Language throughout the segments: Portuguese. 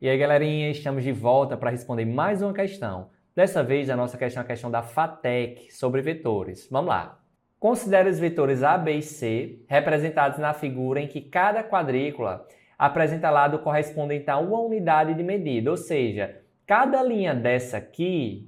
E aí, galerinha, estamos de volta para responder mais uma questão. Dessa vez, a nossa questão é a questão da FATEC, sobre vetores. Vamos lá. Considere os vetores A, B e C, representados na figura em que cada quadrícula apresenta lado correspondente a uma unidade de medida. Ou seja, cada linha dessa aqui,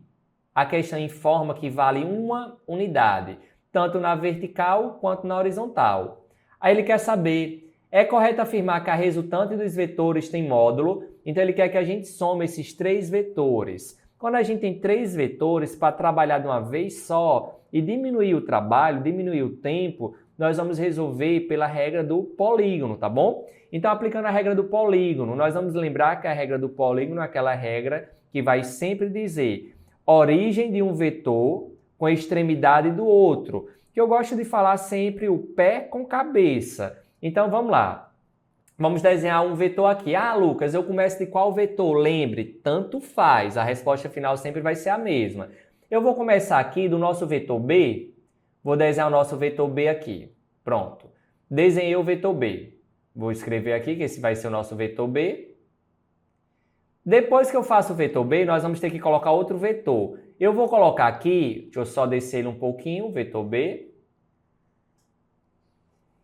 a questão informa que vale uma unidade, tanto na vertical quanto na horizontal. Aí ele quer saber, é correto afirmar que a resultante dos vetores tem módulo? Então ele quer que a gente some esses três vetores. Quando a gente tem três vetores, para trabalhar de uma vez só e diminuir o trabalho, diminuir o tempo, nós vamos resolver pela regra do polígono, tá bom? Então, aplicando a regra do polígono, nós vamos lembrar que a regra do polígono é aquela regra que vai sempre dizer origem de um vetor com a extremidade do outro, que eu gosto de falar sempre o pé com cabeça. Então, vamos lá. Vamos desenhar um vetor aqui. Ah, Lucas, eu começo de qual vetor? Lembre, tanto faz. A resposta final sempre vai ser a mesma. Eu vou começar aqui do nosso vetor B. Vou desenhar o nosso vetor B aqui. Pronto. Desenhei o vetor B. Vou escrever aqui que esse vai ser o nosso vetor B. Depois que eu faço o vetor B, nós vamos ter que colocar outro vetor. Eu vou colocar aqui, deixa eu só descer ele um pouquinho, vetor B.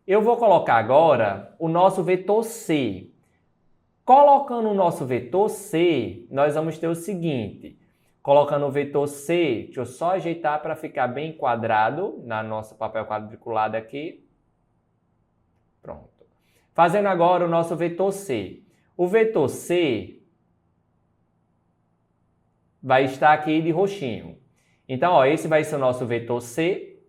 Eu vou colocar agora o nosso vetor C. Colocando o nosso vetor C, nós vamos ter o seguinte. Colocando o vetor C, deixa eu só ajeitar para ficar bem enquadrado na nosso papel quadriculado aqui. Pronto. Fazendo agora o nosso vetor C. O vetor C vai estar aqui de roxinho. Então, ó, esse vai ser o nosso vetor C,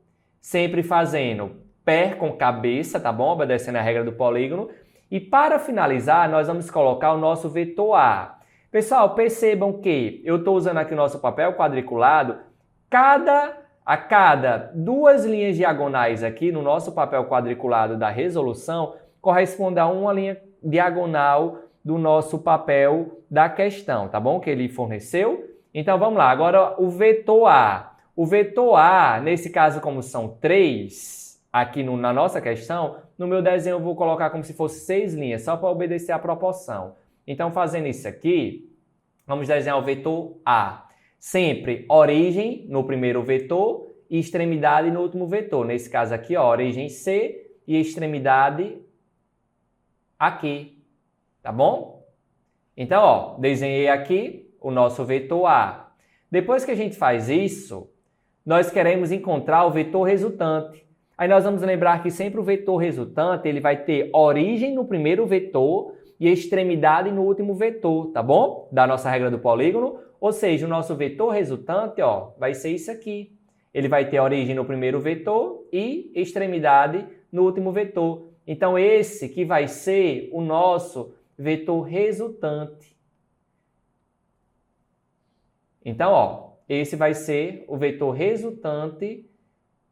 sempre fazendo pé com cabeça, tá bom? Obedecendo a regra do polígono. E para finalizar, nós vamos colocar o nosso vetor A. Pessoal, percebam que eu estou usando aqui o nosso papel quadriculado. A cada duas linhas diagonais aqui no nosso papel quadriculado da resolução corresponde a uma linha diagonal do nosso papel da questão, tá bom? Que ele forneceu. Então, vamos lá. Agora, o vetor A. O vetor A, nesse caso, como são três, aqui na nossa questão, no meu desenho eu vou colocar como se fosse 6 linhas, só para obedecer a proporção. Então, fazendo isso aqui, vamos desenhar o vetor A. Sempre origem no primeiro vetor e extremidade no último vetor. Nesse caso aqui, ó, origem C e extremidade aqui. Tá bom? Então, ó, desenhei aqui o nosso vetor A. Depois que a gente faz isso, nós queremos encontrar o vetor resultante. Aí nós vamos lembrar que sempre o vetor resultante ele vai ter origem no primeiro vetor e extremidade no último vetor, tá bom? Da nossa regra do polígono. Ou seja, o nosso vetor resultante, ó, vai ser isso aqui. Ele vai ter origem no primeiro vetor e extremidade no último vetor. Então, esse que vai ser o nosso vetor resultante. Então, ó, esse vai ser o vetor resultante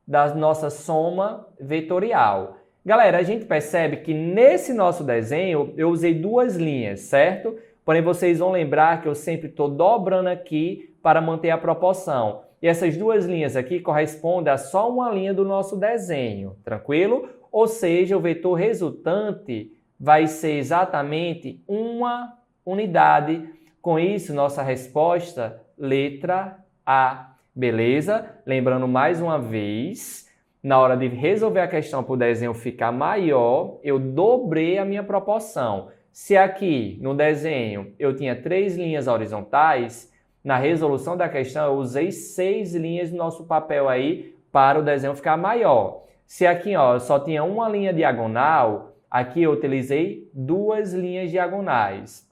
da nossa soma vetorial. Galera, a gente percebe que nesse nosso desenho eu usei duas linhas, certo? Porém, vocês vão lembrar que eu sempre estou dobrando aqui para manter a proporção. E essas duas linhas aqui correspondem a só uma linha do nosso desenho, tranquilo? Ou seja, o vetor resultante vai ser exatamente uma unidade. Com isso, nossa resposta, letra A. Beleza? Lembrando mais uma vez, na hora de resolver a questão para o desenho ficar maior, eu dobrei a minha proporção. Se aqui no desenho eu tinha 3 linhas horizontais, na resolução da questão eu usei 6 linhas no nosso papel aí para o desenho ficar maior. Se aqui ó, eu só tinha uma linha diagonal, aqui eu utilizei 2 linhas diagonais.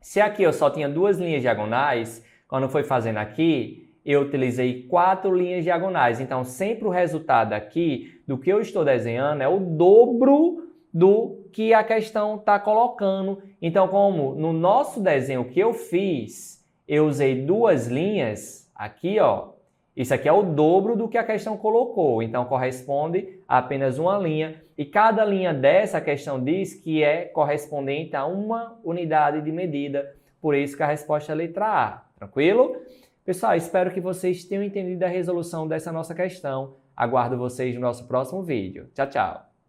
Se aqui eu só tinha 2 linhas diagonais, quando foi fazendo aqui, eu utilizei 4 linhas diagonais. Então, sempre o resultado aqui do que eu estou desenhando é o dobro do que a questão está colocando. Então, como no nosso desenho que eu fiz, eu usei 2 linhas, aqui, ó, isso aqui é o dobro do que a questão colocou. Então, corresponde a apenas uma linha. E cada linha dessa, a questão diz que é correspondente a uma unidade de medida. Por isso que a resposta é a letra A. Tranquilo? Pessoal, espero que vocês tenham entendido a resolução dessa nossa questão. Aguardo vocês no nosso próximo vídeo. Tchau, tchau!